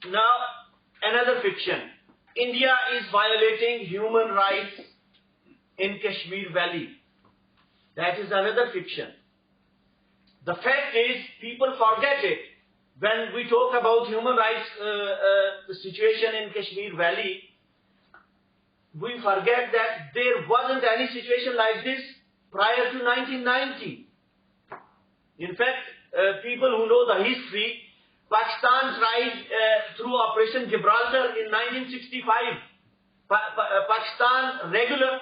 Now, another fiction. India is violating human rights in Kashmir Valley. That is another fiction. The fact is, people forget it. When we talk about human rights situation in Kashmir Valley, we forget that there wasn't any situation like this prior to 1990. In fact, people who know the history, Pakistan tried through Operation Gibraltar in 1965. Pakistan regular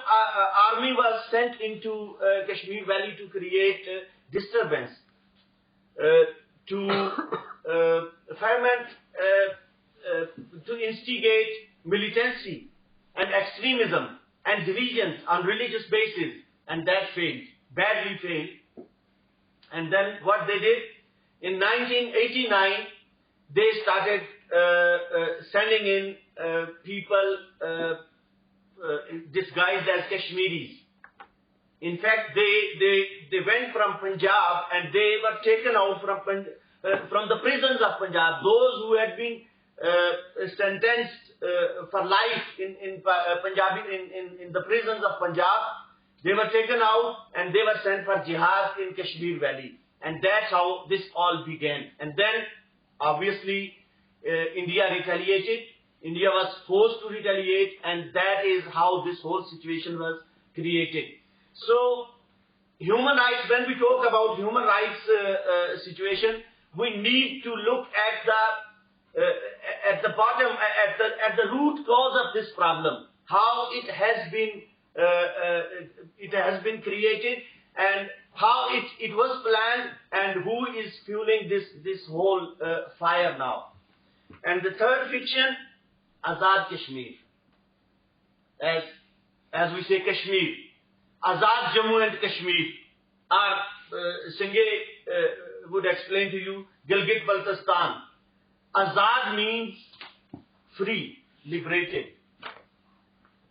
army was sent into Kashmir Valley to create disturbance, to ferment, to instigate militancy and extremism and divisions on religious basis, and that failed, badly failed. And then what they did, in 1989, they started sending in people disguised as Kashmiris. In fact, they went from Punjab and they were taken out from the prisons of Punjab. Those who had been sentenced for life in the prisons of Punjab, they were taken out and they were sent for jihad in Kashmir Valley. And that's how this all began. And then, obviously, India retaliated. India was forced to retaliate, and that is how this whole situation was created. So, human rights, when we talk about human rights situation, we need to look at the bottom, at the root cause of this problem, how it has been created, and how it was planned, and who is fueling this whole fire now. And the third fiction, Azad Kashmir. As we say Kashmir, Azad Jammu and Kashmir, or Singh would explain to you, Gilgit-Baltistan. Azad means free, liberated.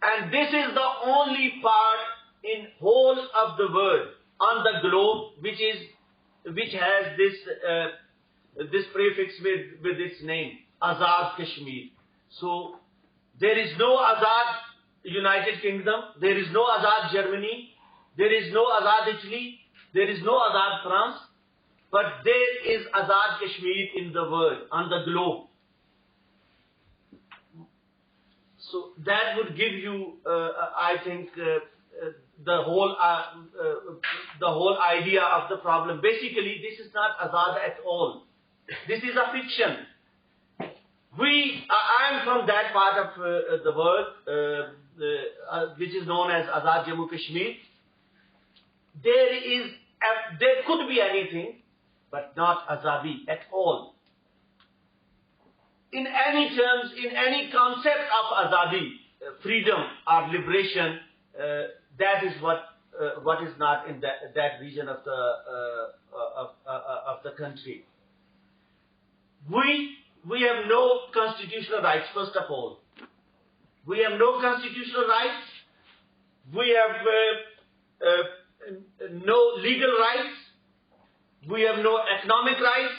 And this is the only part in whole of the world on the globe which has this prefix with its name, Azad Kashmir. So there is no Azad United Kingdom, there is no Azad Germany, there is no Azad Italy, there is no Azad France, but there is Azad Kashmir in the world, on the globe. So that would give you, I think, the whole idea of the problem. Basically, this is not Azad at all. This is a fiction. I am from that part of the world, which is known as Azad Jammu Kashmir. There could be anything, but not Azadi at all. In any terms, in any concept of Azadi, freedom or liberation, that is what is not in that region of the country. We have no constitutional rights, first of all. We have no constitutional rights. We have no legal rights. We have no economic rights.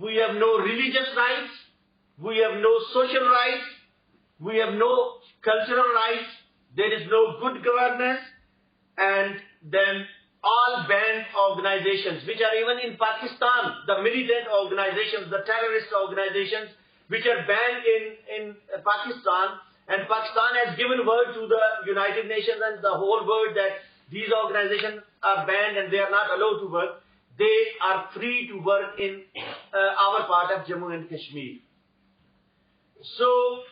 We have no religious rights. We have no social rights. We have no cultural rights. There is no good governance. And then all banned organizations, which are even in Pakistan, the militant organizations, the terrorist organizations, which are banned in Pakistan, and Pakistan has given word to the United Nations and the whole world that these organizations are banned and they are not allowed to work. They are free to work in our part of Jammu and Kashmir. So,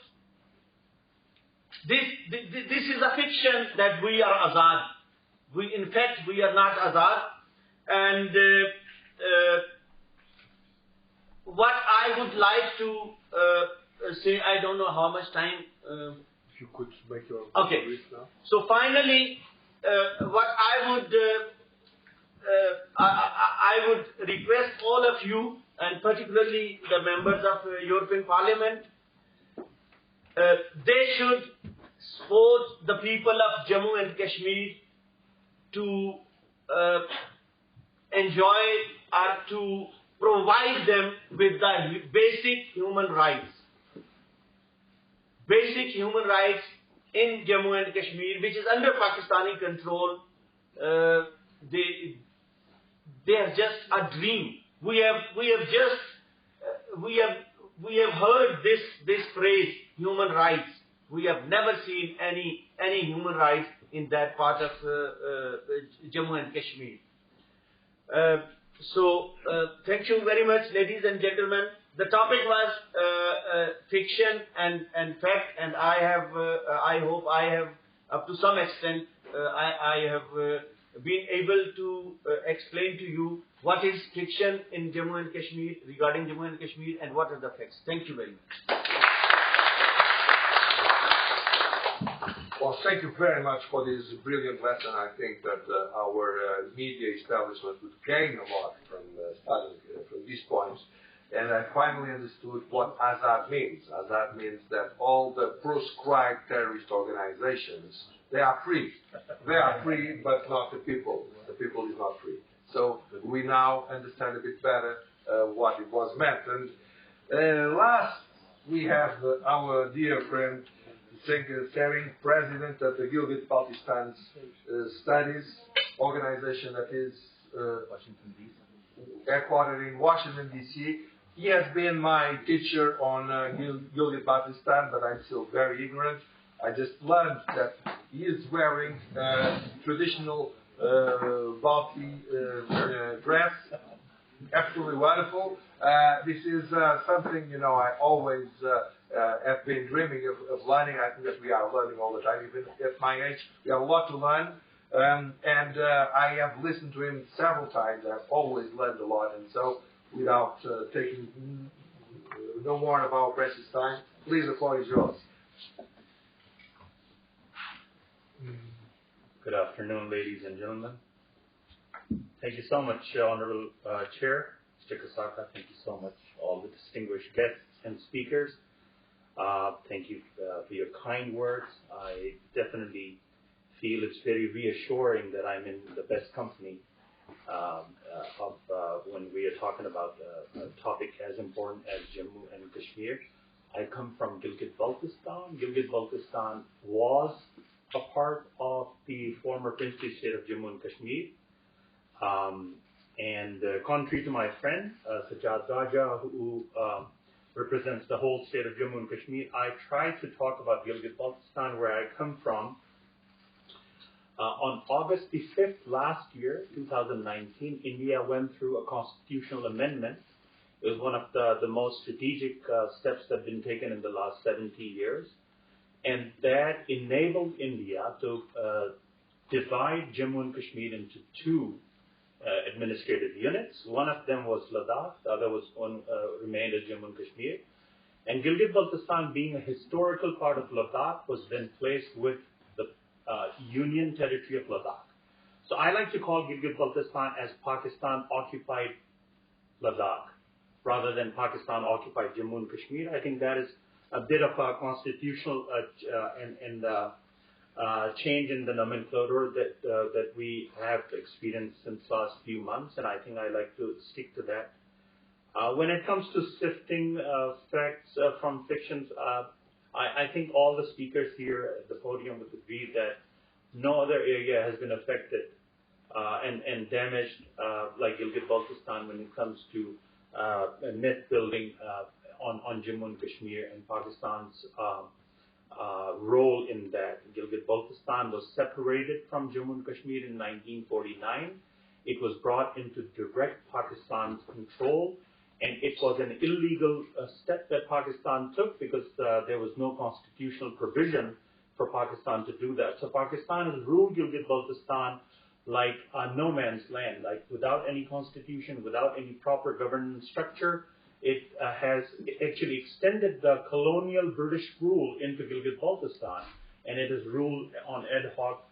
this is a fiction that we are Azad. In fact, we are not Azad. And what I would like to say, I don't know how much time. If you could make your brief now. So finally, what I would request all of you, and particularly the members of European Parliament, they should support the people of Jammu and Kashmir to enjoy or to provide them with the basic human rights. Basic human rights in Jammu and Kashmir, which is under Pakistani control. They are just a dream. We have heard this phrase, human rights. We have never seen any human rights in that part of Jammu and Kashmir. Thank you very much, ladies and gentlemen. The topic was fiction and fact, and I hope I have, up to some extent, I have been able to explain to you what is fiction in Jammu and Kashmir, regarding Jammu and Kashmir, and what are the facts. Thank you very much. Well, thank you very much for this brilliant lesson. I think that our media establishment would gain a lot from studying from these points. And I finally understood what Azad means. Azad means that all the proscribed terrorist organizations, they are free. They are free, but not the people. The people is not free. So we now understand a bit better what it was meant. And last, we have our dear friend, Sajjad Raja, president of the Gilgit Baltistan Studies organization that is headquartered in Washington, D.C. He has been my teacher on Gilgit Baltistan, but I'm still very ignorant. I just learned that he is wearing traditional Balti dress. Absolutely wonderful. This is something, I always have been dreaming of learning. I think that we are learning all the time. Even at my age, we have a lot to learn. And I have listened to him several times. I've always learned a lot. And so, without taking no more of our precious time, please, the floor is yours. Good afternoon, ladies and gentlemen. Thank you so much, Honorable Chair, Mr. Kasaka. Thank you so much, all the distinguished guests and speakers. Thank you for your kind words. I definitely feel it's very reassuring that I'm in the best company when we are talking about a topic as important as Jammu and Kashmir. I come from Gilgit-Baltistan. Gilgit-Baltistan was a part of the former princely state of Jammu and Kashmir. Contrary to my friend, Sajjad Raja, who represents the whole state of Jammu and Kashmir, I try to talk about Gilgit-Baltistan, where I come from. On August the 5th last year, 2019, India went through a constitutional amendment. It was one of the most strategic steps that have been taken in the last 70 years. And that enabled India to divide Jammu and Kashmir into two administrative units. One of them was Ladakh, the other was remained as Jammu and Kashmir. And Gilgit-Baltistan, being a historical part of Ladakh, was then placed with the Union territory of Ladakh. So I like to call Gilgit-Baltistan as Pakistan-occupied Ladakh, rather than Pakistan-occupied Jammu and Kashmir. I think that is a bit of a constitutional change in the nomenclature that we have experienced since last few months, and I think I like to stick to that. When it comes to sifting facts from fictions, I think all the speakers here at the podium would agree that no other area has been affected and damaged like Gilgit-Baltistan when it comes to myth building on Jammu and Kashmir and Pakistan's role in that. Gilgit-Baltistan was separated from Jammu and Kashmir in 1949. It was brought into direct Pakistan's control, and it was an illegal step that Pakistan took because there was no constitutional provision for Pakistan to do that. So Pakistan has ruled Gilgit-Baltistan like a no man's land, like without any constitution, without any proper governance structure. It has actually extended the colonial British rule into Gilgit-Baltistan, and it is ruled on ad hoc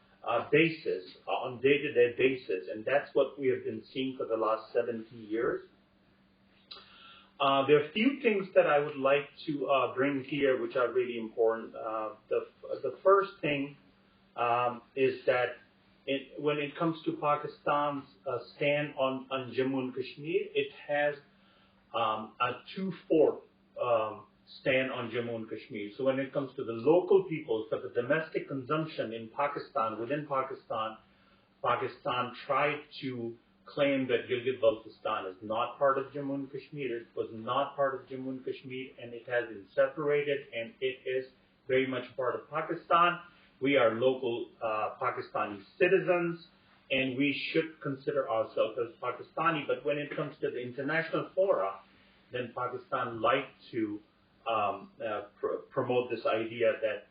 basis, on day-to-day basis, and that's what we have been seeing for the last 70 years. There are a few things that I would like to bring here which are really important. The first thing is that when it comes to Pakistan's stand on Jammu and Kashmir, it has a 2/4 stand on Jammu and Kashmir. So when it comes to the local people, for the domestic consumption in Pakistan, within Pakistan, Pakistan tried to claim that Gilgit-Baltistan is not part of Jammu and Kashmir. It was not part of Jammu and Kashmir, and it has been separated, and it is very much part of Pakistan. We are local Pakistani citizens, and we should consider ourselves as Pakistani. But when it comes to the international fora, then Pakistan liked to promote this idea that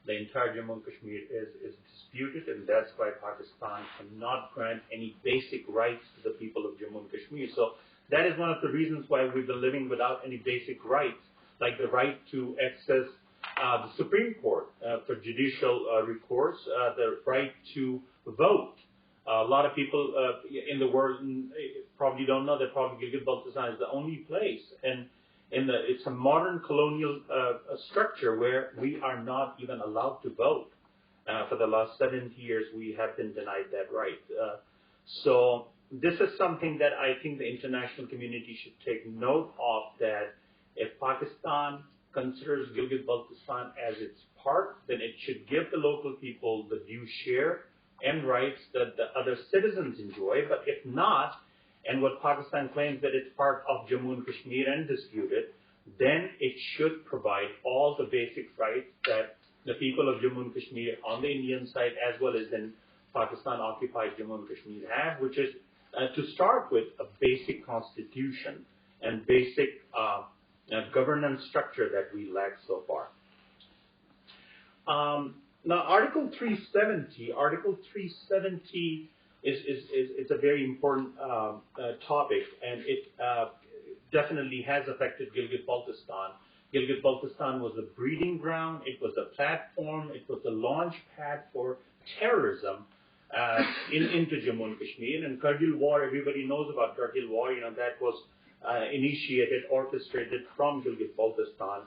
the entire Jammu and Kashmir is disputed, and that's why Pakistan cannot grant any basic rights to the people of Jammu and Kashmir. So that is one of the reasons why we've been living without any basic rights, like the right to access the Supreme Court for judicial recourse, the right to vote. A lot of people in the world probably don't know that probably Gilgit-Baltistan is the only place, and it's a modern colonial structure where we are not even allowed to vote. For the last 70 years, we have been denied that right. So this is something that I think the international community should take note of, that if Pakistan considers Gilgit-Baltistan as its part, then it should give the local people the due share and rights that the other citizens enjoy. But if not, and what Pakistan claims that it's part of Jammu and Kashmir and disputed, then it should provide all the basic rights that the people of Jammu and Kashmir on the Indian side as well as in Pakistan-occupied Jammu and Kashmir have, which is to start with a basic constitution and basic governance structure that we lack so far. Now, Article 370 is a very important topic, and it definitely has affected Gilgit-Baltistan. Gilgit-Baltistan was a breeding ground, it was a platform, it was a launch pad for terrorism into Jammu and Kashmir. And Kargil War, everybody knows about Kargil War, that was initiated, orchestrated from Gilgit-Baltistan.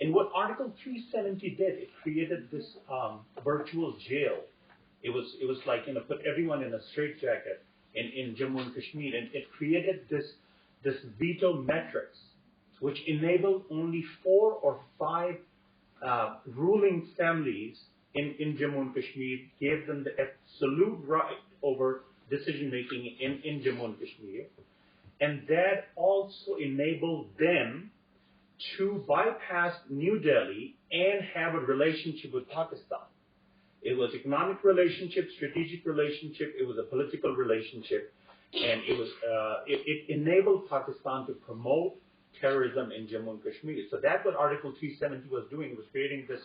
And what Article 370 did, it created this virtual jail. It was like, put everyone in a straitjacket in Jammu and Kashmir, and it created this veto matrix, which enabled only 4 or 5 ruling families in Jammu and Kashmir, gave them the absolute right over decision making in Jammu and Kashmir, and that also enabled them to bypass New Delhi and have a relationship with Pakistan. It was economic relationship, strategic relationship, it was a political relationship, and it enabled Pakistan to promote terrorism in Jammu and Kashmir. So that's what Article 370 was doing. It was creating this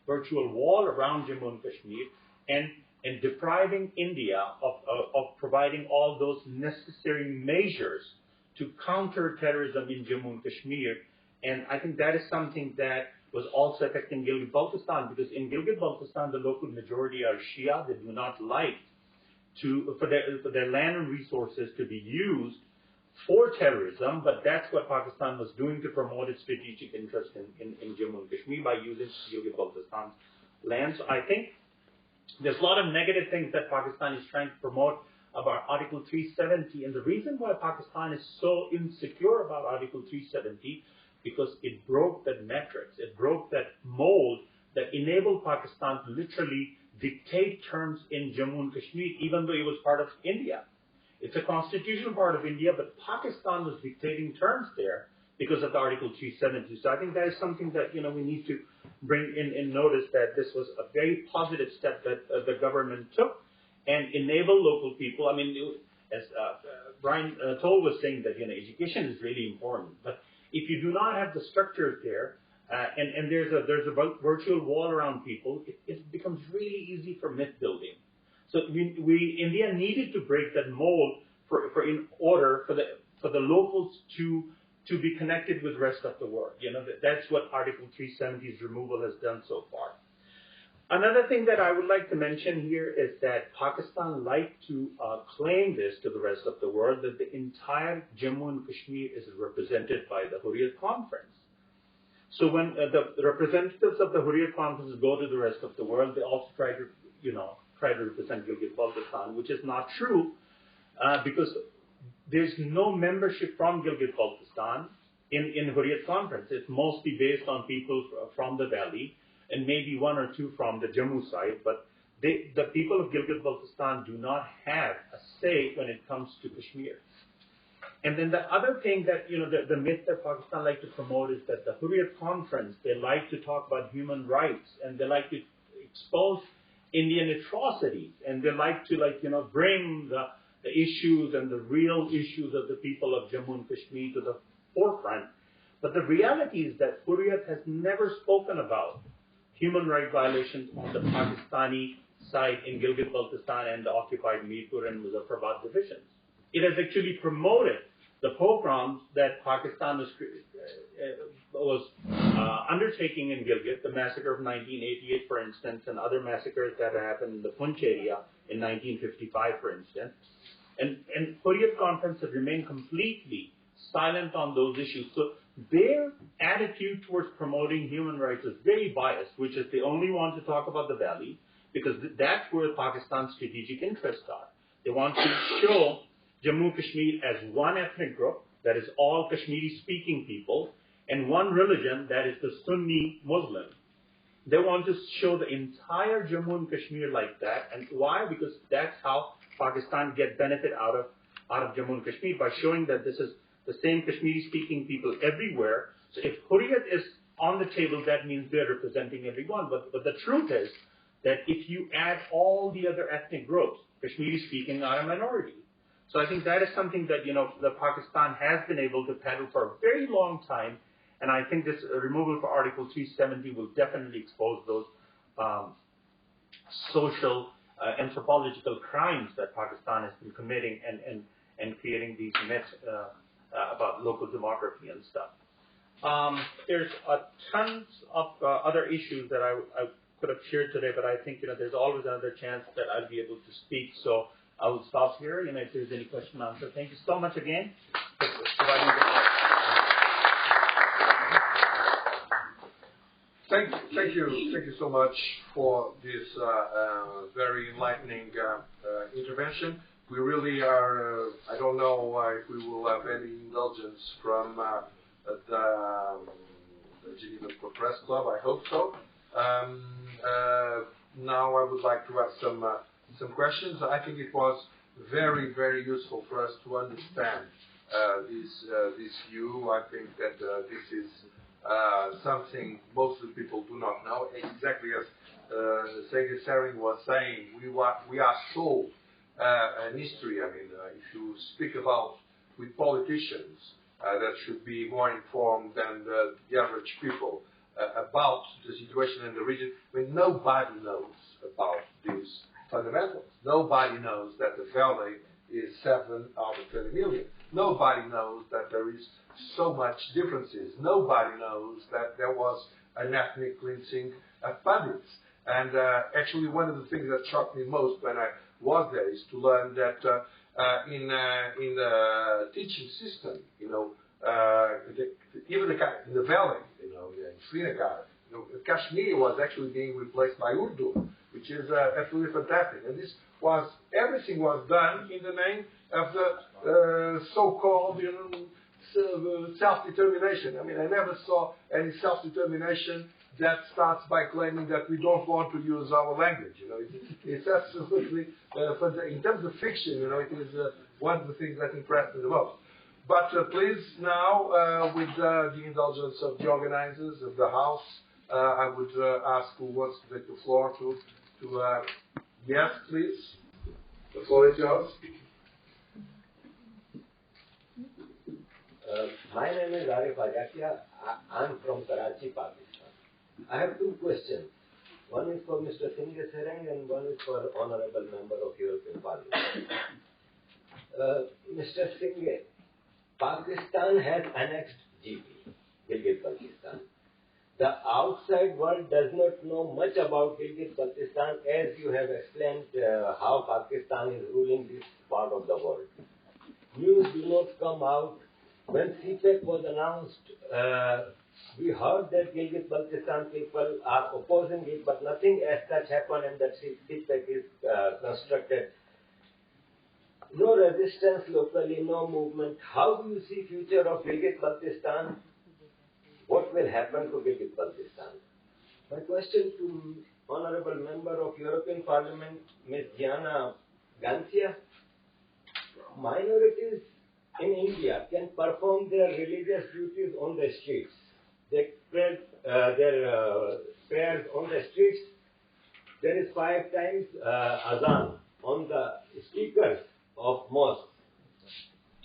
virtual wall around Jammu and Kashmir and depriving India of providing all those necessary measures to counter terrorism in Jammu and Kashmir. And I think that is something that was also affecting Gilgit-Baltistan, because in Gilgit-Baltistan, the local majority are Shia. They do not like for their land and resources to be used for terrorism, but that's what Pakistan was doing to promote its strategic interest in Jammu and Kashmir by using Gilgit-Baltistan's land. So I think there's a lot of negative things that Pakistan is trying to promote about Article 370, and the reason why Pakistan is so insecure about Article 370 because it broke that matrix, it broke that mold that enabled Pakistan to literally dictate terms in Jammu and Kashmir, even though it was part of India. It's a constitutional part of India, but Pakistan was dictating terms there because of the Article 370. So I think that is something that we need to bring in notice, that this was a very positive step that the government took and enable local people. I mean, as Brian Toll was saying, that education is really important, but if you do not have the structures there, and there's a virtual wall around people, it becomes really easy for myth building. So India needed to break that mold in order for the locals to be connected with the rest of the world. That's what Article 370's removal has done so far. Another thing that I would like to mention here is that Pakistan liked to claim this to the rest of the world, that the entire Jammu and Kashmir is represented by the Hurriyat Conference. So when the representatives of the Hurriyat Conference go to the rest of the world, they also try to represent Gilgit-Baltistan, which is not true, because there's no membership from Gilgit-Baltistan in Hurriyat Conference. It's mostly based on people from the valley and maybe one or two from the Jammu side, but the people of Gilgit-Baltistan do not have a say when it comes to Kashmir. And then the other thing that, the myth that Pakistan like to promote is that the Hurriyat Conference, they like to talk about human rights and they like to expose Indian atrocities and they like to bring the issues and the real issues of the people of Jammu and Kashmir to the forefront. But the reality is that Hurriyat has never spoken about human rights violations on the Pakistani side in Gilgit-Baltistan and the occupied Mirpur and Muzaffarabad divisions. It has actually promoted the pogroms that Pakistan was undertaking in Gilgit, the massacre of 1988, for instance, and other massacres that happened in the Punch area in 1955, for instance. And Hurriyat Conference have remained completely silent on those issues. So their attitude towards promoting human rights is very biased, which is they only want to talk about the valley because that's where Pakistan's strategic interests are. They want to show Jammu Kashmir as one ethnic group, that is all Kashmiri-speaking people, and one religion, that is the Sunni Muslim. They want to show the entire Jammu and Kashmir like that. And why? Because that's how Pakistan get benefit out of Jammu and Kashmir, by showing that this is the same Kashmiri-speaking people everywhere. So if Hurriyat is on the table, that means they're representing everyone. But the truth is that if you add all the other ethnic groups, Kashmiri-speaking are a minority. So I think that is something that, the Pakistan has been able to peddle for a very long time. And I think this removal for Article 370 will definitely expose those social anthropological crimes that Pakistan has been committing and creating these myths about local demography and stuff. There's tons of other issues that I could have shared today, but I think there's always another chance that I'll be able to speak. So I will stop here. If there's any question and answer. Thank you so much again for providing the Thank you so much for this very enlightening intervention. We really are, I don't know if we will have any indulgence from the Geneva Press Club. I hope so. Now I would like to ask some questions. I think it was very, very useful for us to understand this view. I think that this is something most of the people do not know. Exactly as Sajjad Raja was saying, we are sold an history. I mean, if you speak about with politicians that should be more informed than the average people about the situation in the region, I mean, nobody knows about these fundamentals. Nobody knows that the valley is 7 out of 20 million. Nobody knows that there is so much differences. Nobody knows that there was an ethnic cleansing of bandits. And actually, one of the things that shocked me most when I was there is to learn that in the teaching system, even in the valley, in Srinagar, Kashmiri was actually being replaced by Urdu, which is absolutely fantastic. And everything was done in the name of the so-called, self-determination. I mean, I never saw any self-determination that starts by claiming that we don't want to use our language. It's absolutely, in terms of fiction, it is one of the things that impressed me the most. But please, now, with the indulgence of the organizers of the House, I would ask who wants to take the floor to yes, please. The floor is yours. My name is Arif Ajakia. I'm from Karachi, Pakistan. I have two questions. One is for Mr. Singh Sereng and one is for Honorable Member of European Parliament. Mr. Singh, Pakistan has annexed GB, Gilgit-Baltistan. The outside world does not know much about Gilgit-Baltistan, as you have explained how Pakistan is ruling this part of the world. News do not come out. When CPEC was announced, we heard that Gilgit-Baltistan people are opposing it, but nothing as such happened, and that CPEC is constructed. no resistance locally, no movement. How do you see future of Gilgit-Baltistan? What will happen to Gilgit-Baltistan? My question to Honorable Member of European Parliament, Ms. Gianna Gancia. Minorities in India can perform their religious duties on the streets. They pray their prayers on the streets. There is 5 times azan on the speakers of mosques.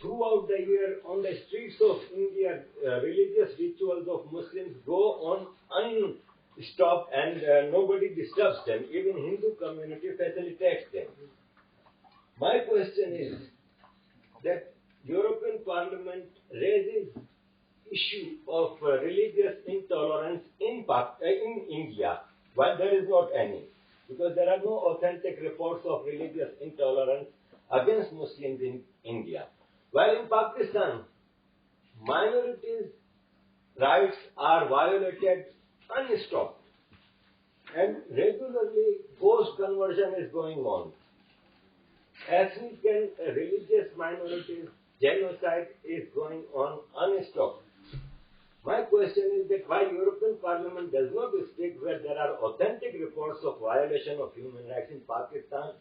Throughout the year, on the streets of India, religious rituals of Muslims go on unstopped and nobody disturbs them. Even Hindu community facilitates them. My question is that European Parliament raises issue of religious intolerance in India, while there is not any, because there are no authentic reports of religious intolerance against Muslims in India. While in Pakistan, minorities' rights are violated unstopped, and regularly forced conversion is going on. Ethnic and religious minorities, genocide is going on unstopped. My question is that why European Parliament does not speak where there are authentic reports of violation of human rights in Pakistan,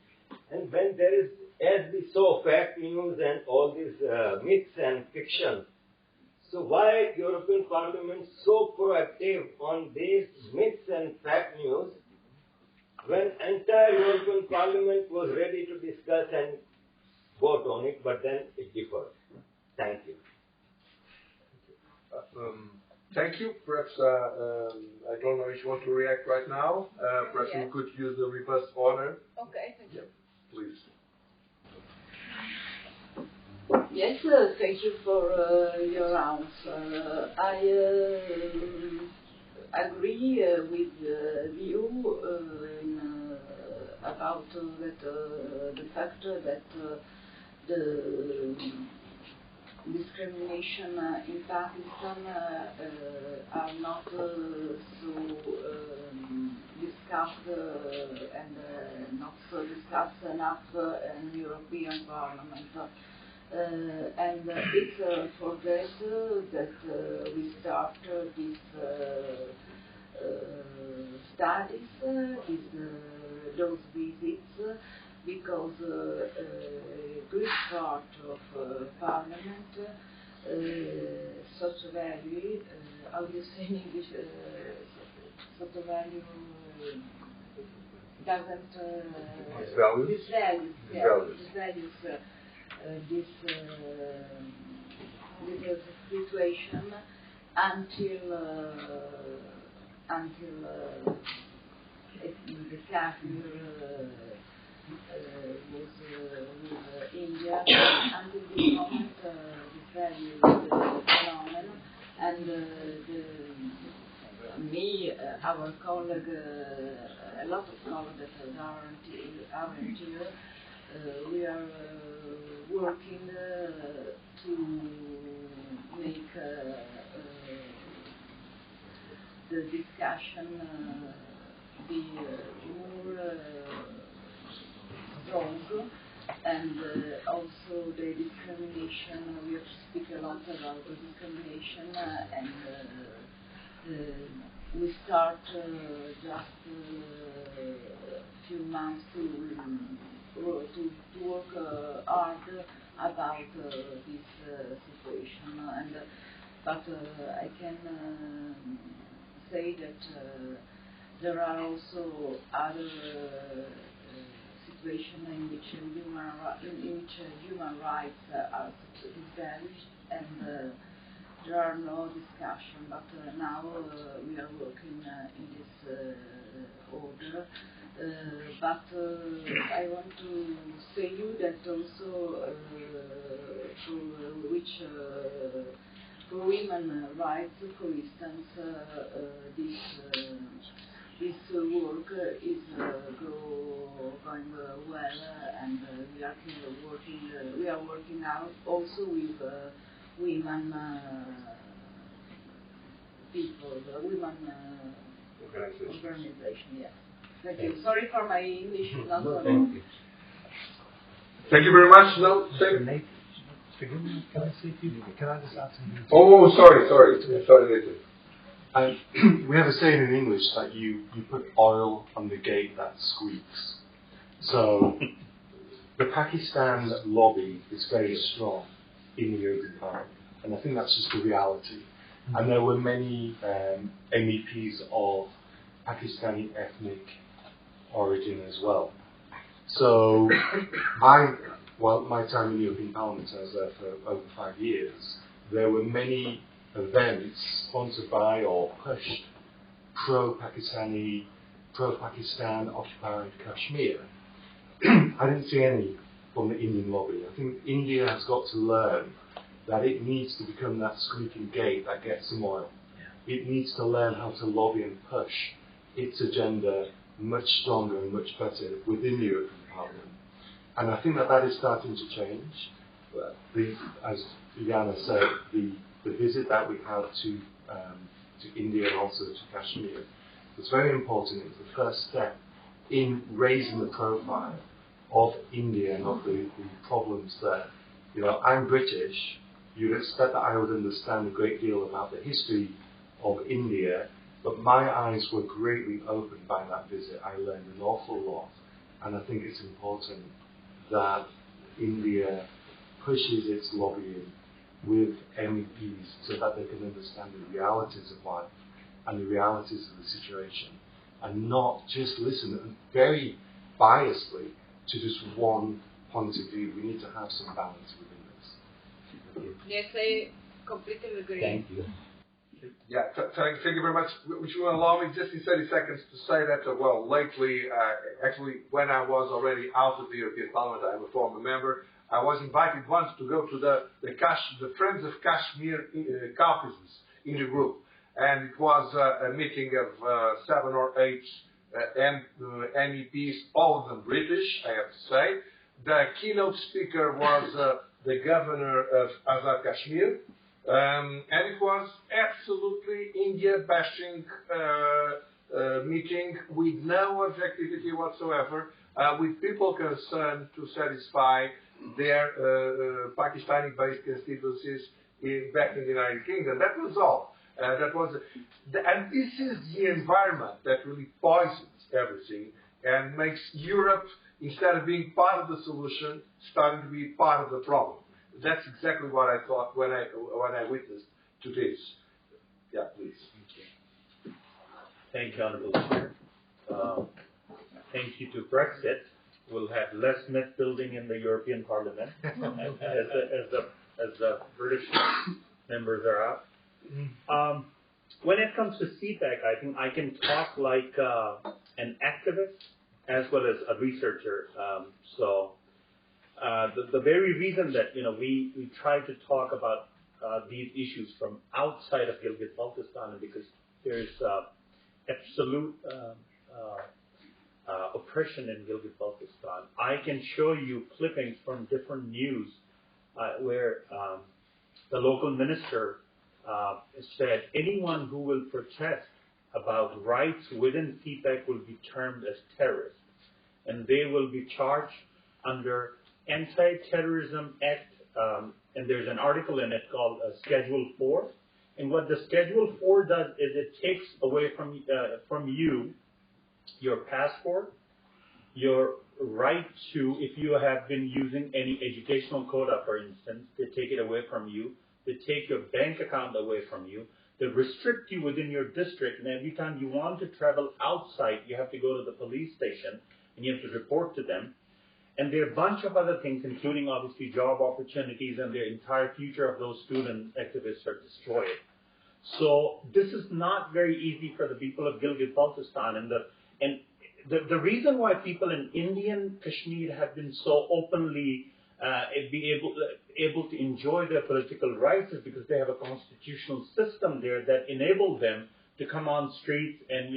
and when there is, as we saw, fake news and all these myths and fictions. So why European Parliament so proactive on these myths and fake news when entire European Parliament was ready to discuss and vote on it, but then it differed? Thank you. Thank you. Perhaps, I don't know if you want to react right now. Perhaps Yes. we could use the reverse order. Okay, thank you. Please. Yes, thank you for your answer. I agree with you about the fact that the discrimination in Pakistan are not so discussed and not so discussed enough in European Parliament. And it's for that we start these studies, those visits, because a good part of Parliament such value, how do you say in English, such value doesn't These values? These values this situation until the Kashmir was with India. Until this moment, this value is phenomenal, and our colleague, a lot of colleagues that aren't here, we are working to make the discussion be more strong, and also the discrimination. We have to speak a lot about the discrimination, and we start just a few months to work hard about this situation, but I can say that there are also other situations in which human rights are established, and there are no discussion. But now we are working in this order. But I want to say you that also for women rights, for instance, this work is going well, and we are working out also with women people, women organization. Yes. Thank you. Sorry for my English, not so Thank you. Thank you very much. No, Nathan, forgive me, can I say a few things? Can I just add something? Oh, sorry, Nathan. We have a saying in English that you put oil on the gate that squeaks. So the Pakistan lobby is very strong in the European Parliament, and I think that's just the reality. And there were many MEPs of Pakistani ethnic origin as well. So my time in the European Parliament, I was there for over 5 years, there were many events sponsored by or pushed pro-Pakistani, pro-Pakistan occupying Kashmir. I didn't see any from the Indian lobby. I think India has got to learn that it needs to become that squeaking gate that gets some oil. Yeah. It needs to learn how to lobby and push its agenda much stronger and much better within the European Parliament. And I think that is starting to change. As Gianna said, the visit that we had to India and also to Kashmir was very important. It was the first step in raising the profile of India and of the problems there. You know, I'm British. You'd expect that I would understand a great deal about the history of India, but my eyes were greatly opened by that visit. I learned an awful lot, and I think it's important that India pushes its lobbying with MEPs so that they can understand the realities of life and the realities of the situation, and not just listen very biasly to just one point of view. We need to have some balance within this. Yes, I completely agree. Thank you. Yeah, thank you very much. Would you allow me just in 30 seconds to say that, lately, actually, when I was already out of the European Parliament, I'm a former member, I was invited once to go to the Friends of Kashmir caucuses in the group. And it was a meeting of 7 or 8 MEPs, all of them British, I have to say. The keynote speaker was the governor of Azad Kashmir. And it was absolutely India-bashing meeting with no objectivity whatsoever, with people concerned to satisfy their Pakistani-based constituencies back in the United Kingdom. That was all. And this is the environment that really poisons everything and makes Europe, instead of being part of the solution, starting to be part of the problem. That's exactly what I thought when I witnessed to this. Yeah, please. Thank you, Honourable Chair. Thank you to Brexit. We'll have less myth building in the European Parliament as the British members are out. When it comes to CPAC, I think I can talk like an activist as well as a researcher. The very reason that we try to talk about these issues from outside of Gilgit-Baltistan is because there's absolute oppression in Gilgit-Baltistan. I can show you clippings from different news where the local minister said anyone who will protest about rights within CPAC will be termed as terrorists, and they will be charged under Anti-Terrorism Act, and there's an article in it called Schedule 4. And what the Schedule 4 does is it takes away from you your passport, your right to, if you have been using any educational quota, for instance, they take it away from you. They take your bank account away from you. They restrict you within your district, and every time you want to travel outside, you have to go to the police station, and you have to report to them. And there are a bunch of other things, including obviously job opportunities, and the entire future of those student activists are destroyed. So this is not very easy for the people of Gilgit-Baltistan. And the reason why people in Indian Kashmir have been so openly able to enjoy their political rights is because they have a constitutional system there that enables them to come on streets and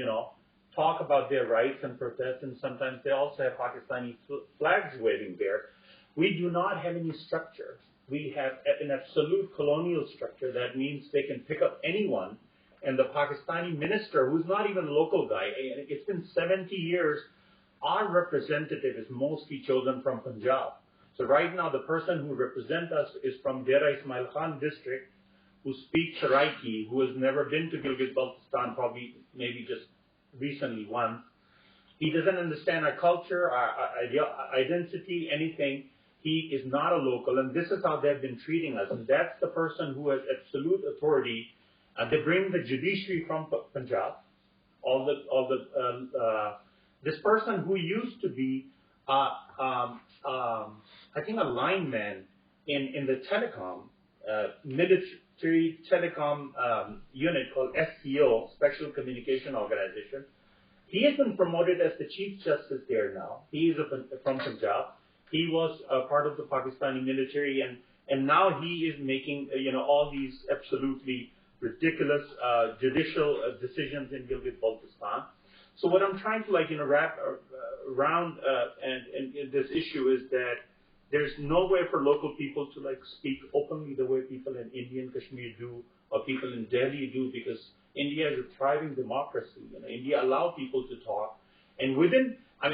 talk about their rights and protest, and sometimes they also have Pakistani flags waving there. We do not have any structure. We have an absolute colonial structure. That means they can pick up anyone, and the Pakistani minister, who's not even a local guy, it's been 70 years, our representative is mostly chosen from Punjab. So right now, the person who represents us is from Dera Ismail Khan district, who speaks Saraiki, who has never been to Gilgit-Baltistan, probably maybe just recently once. He doesn't understand our culture, our identity, anything. He is not a local, and this is how they've been treating us. And that's the person who has absolute authority. They bring the judiciary from Punjab. This person who used to be, I think, a lineman in the telecom, military telecom unit called SCO, Special Communication Organization. He has been promoted as the Chief Justice there now. He is from Punjab. He was part of the Pakistani military, and now he is making all these absolutely ridiculous judicial decisions in Gilgit-Baltistan. So what I'm trying to wrap around and this issue is that there's no way for local people to speak openly the way people in Indian Kashmir do or people in Delhi do, because India is a thriving democracy. India allows people to talk, and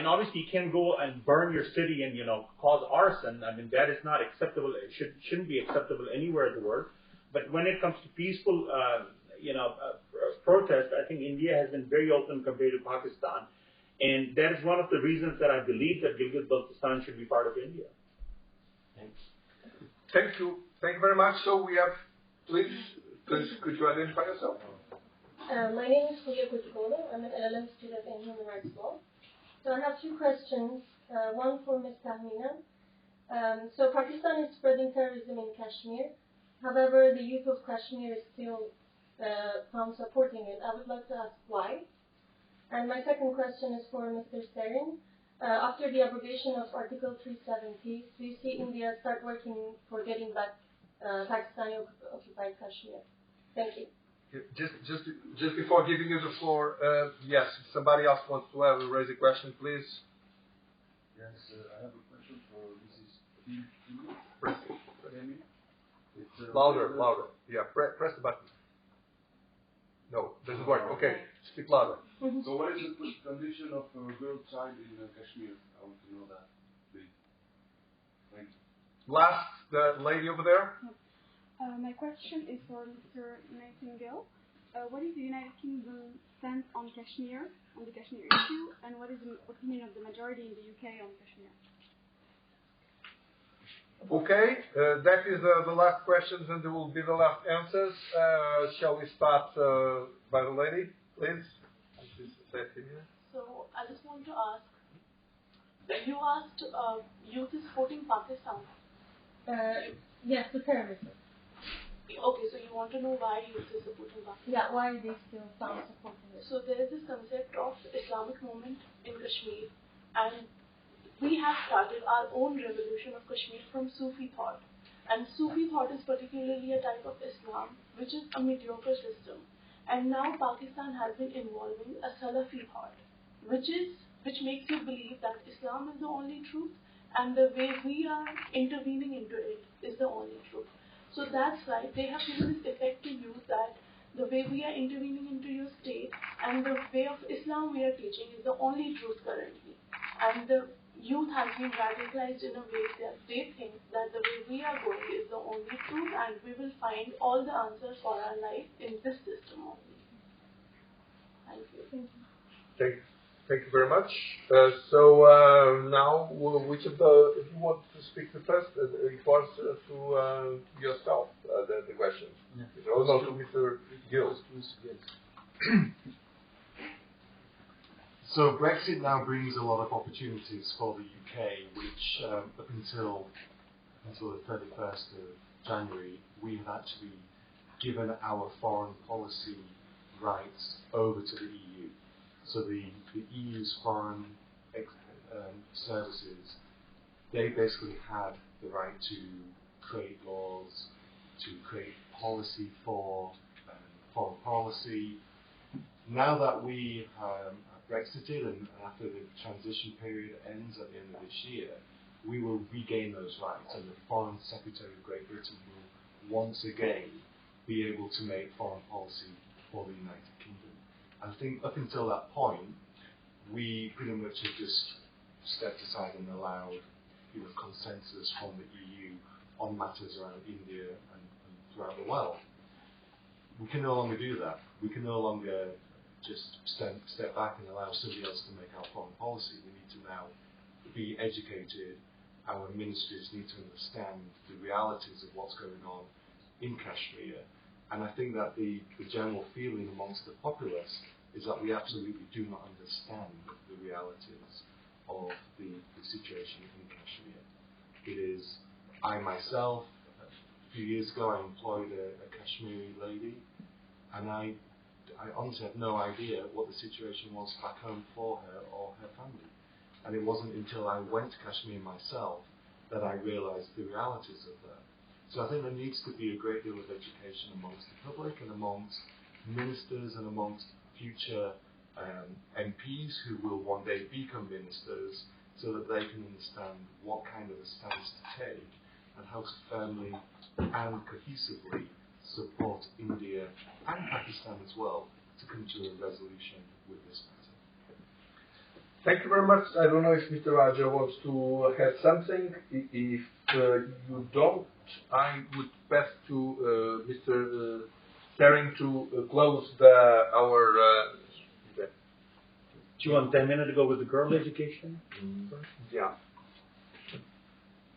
obviously you can't go and burn your city and cause arson. That is not acceptable. It shouldn't be acceptable anywhere in the world. But when it comes to peaceful, protest, I think India has been very open compared to Pakistan, and that is one of the reasons that I believe that Gilgit-Baltistan should be part of India. Thanks. Thank you. Thank you very much. So we have, please, could you identify yourself? My name is Julia Kutukola. I'm an LLM student in Human Rights Law. So I have two questions, one for Ms. Tahmina. So Pakistan is spreading terrorism in Kashmir. However, the youth of Kashmir is still found supporting it. I would like to ask why. And my second question is for Mr. Serin. After the abrogation of Article 370, do you see India start working for getting back Pakistani occupied Kashmir? Thank you. Just before giving you the floor, yes, somebody else wants to raise a question, please. Yes, I have a question for Mrs. Gill. Louder. Yeah, press the button. No, doesn't work. Okay, speak louder. So what is the condition of a girl child in Kashmir? I want to know that, please. Thank you. Last, the lady over there. My question is for Mr. Nightingale. What is the United Kingdom stance on Kashmir, on the Kashmir issue, and what is the opinion of the majority in the UK on Kashmir? Okay, that is the last questions, and there will be the last answers. Shall we start by the lady, please? So I just want to ask, you asked youth is supporting Pakistan. Yes, the terrorism. Okay, so you want to know why youth is supporting Pakistan? Yeah, why are they still found supporting it? So there is this concept of Islamic movement in Kashmir, and we have started our own revolution of Kashmir from Sufi thought. And Sufi thought is particularly a type of Islam which is a mediocre system. And now Pakistan has been involving a Salafi thought, which makes you believe that Islam is the only truth and the way we are intervening into it is the only truth. So that's why they have given this effect to you that the way we are intervening into your state and the way of Islam we are teaching is the only truth currently. And the youth has been radicalized in a way that they think that the way we are going is the only truth and we will find all the answers for our life in this system only. Thank you. Thank you very much. So now, which of if you want to speak the first, it was to yourself, the question. Yeah. Also to Mr. Gill. So Brexit now brings a lot of opportunities for the UK, which up until the 31st of January, we have actually given our foreign policy rights over to the EU. So the EU's foreign services, they basically had the right to create laws, to create policy for foreign policy. Now that we have Brexited and after the transition period ends at the end of this year, we will regain those rights, and the Foreign Secretary of Great Britain will once again be able to make foreign policy for the United Kingdom. I think up until that point, we pretty much have just stepped aside and allowed consensus from the EU on matters around India and throughout the world. We can no longer do that. We can no longer just step back and allow somebody else to make our foreign policy. We need to now be educated. Our ministries need to understand the realities of what's going on in Kashmir. And I think that the general feeling amongst the populace is that we absolutely do not understand the realities of the situation in Kashmir. It is, I myself, a few years ago, I employed a Kashmiri lady, and I honestly had no idea what the situation was back home for her or her family. And it wasn't until I went to Kashmir myself that I realised the realities of that. So I think there needs to be a great deal of education amongst the public and amongst ministers and amongst future MPs who will one day become ministers, so that they can understand what kind of a stance to take and how to firmly and cohesively support India and Pakistan as well to come to a resolution with this matter. Thank you very much. I don't know if Mr. Raja wants to add something. If you don't, I would pass to Mr. Staring to close our. Do you want 10 minutes to go with the girl education? Yeah.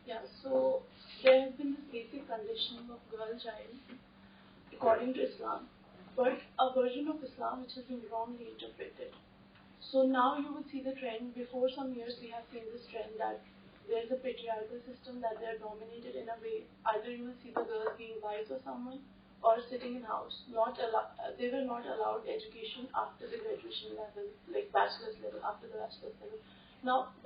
Yeah, so there has been this basic conditioning of girl child according to Islam, but a version of Islam which has been wrongly interpreted. So now you would see the trend. Before some years we have seen this trend that there is a patriarchal system, that they are dominated in a way. Either you will see the girls being wives of someone or sitting in house. They were not allowed education after the graduation level, like bachelor's level, after the bachelor's level.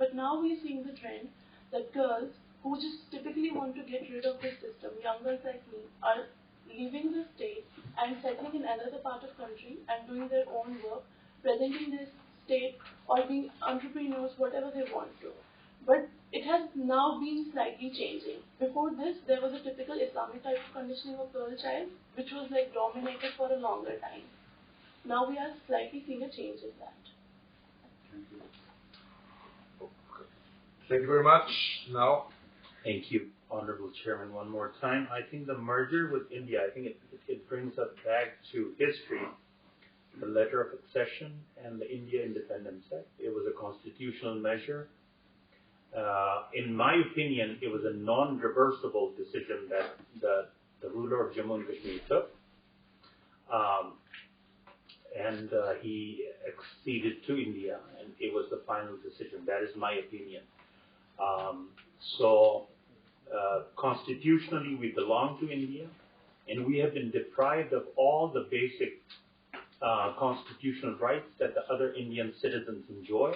But now we are seeing the trend that girls who just typically want to get rid of this system, young girls like me, are leaving the state and settling in another part of country and doing their own work, presenting this state or being entrepreneurs, whatever they want to. But it has now been slightly changing. Before this, there was a typical Islamic type of conditioning of girl child, which was like dominated for a longer time. Now we are slightly seeing a change in that. Thank you very much. Now. Thank you, Honorable Chairman, one more time. I think the merger with India, I think it brings us back to history. The letter of accession and the India Independence Act. It was a constitutional measure. In my opinion, it was a non-reversible decision that the ruler of Jammu and Kashmir took. And he acceded to India, and it was the final decision. That is my opinion. Constitutionally, we belong to India, and we have been deprived of all the basic constitutional rights that the other Indian citizens enjoy,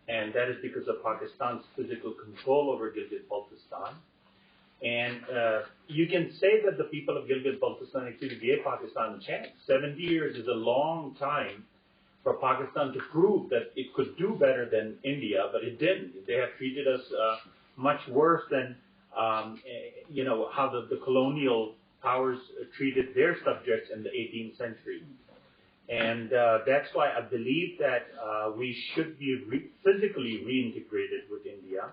and that is because of Pakistan's physical control over Gilgit-Baltistan. And you can say that the people of Gilgit-Baltistan actually gave Pakistan a chance. 70 years is a long time for Pakistan to prove that it could do better than India, but it didn't. They have treated us much worse than, how the colonial powers treated their subjects in the 18th century. And that's why I believe that we should be physically reintegrated with India.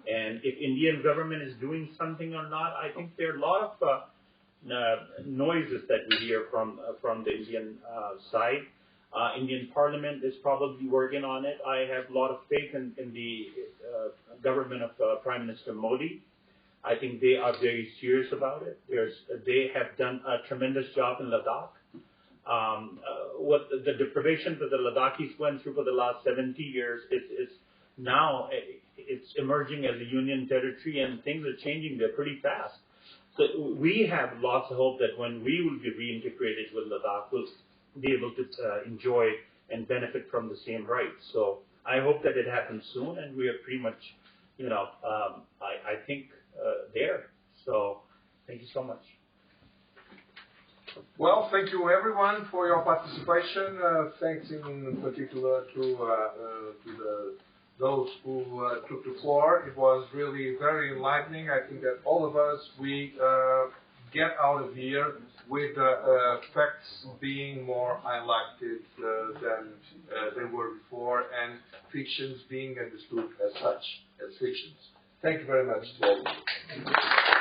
And if Indian government is doing something or not, I think there are a lot of noises that we hear from the Indian side. Indian Parliament is probably working on it. I have a lot of faith in the government of Prime Minister Modi. I think they are very serious about it. They have done a tremendous job in Ladakh. What the deprivation that the Ladakhis went through for the last 70 years is now it's emerging as a union territory, and things are changing there pretty fast. So we have lots of hope that when we will be reintegrated with Ladakh, we'll be able to enjoy and benefit from the same rights. So I hope that it happens soon, and we are pretty much, I think there. So thank you so much. Well, thank you everyone for your participation. Thanks in particular to those who took the floor. It was really very enlightening. I think that all of us, we get out of here with facts being more highlighted than they were before, and fictions being understood as such, as fictions. Thank you very much to all of you.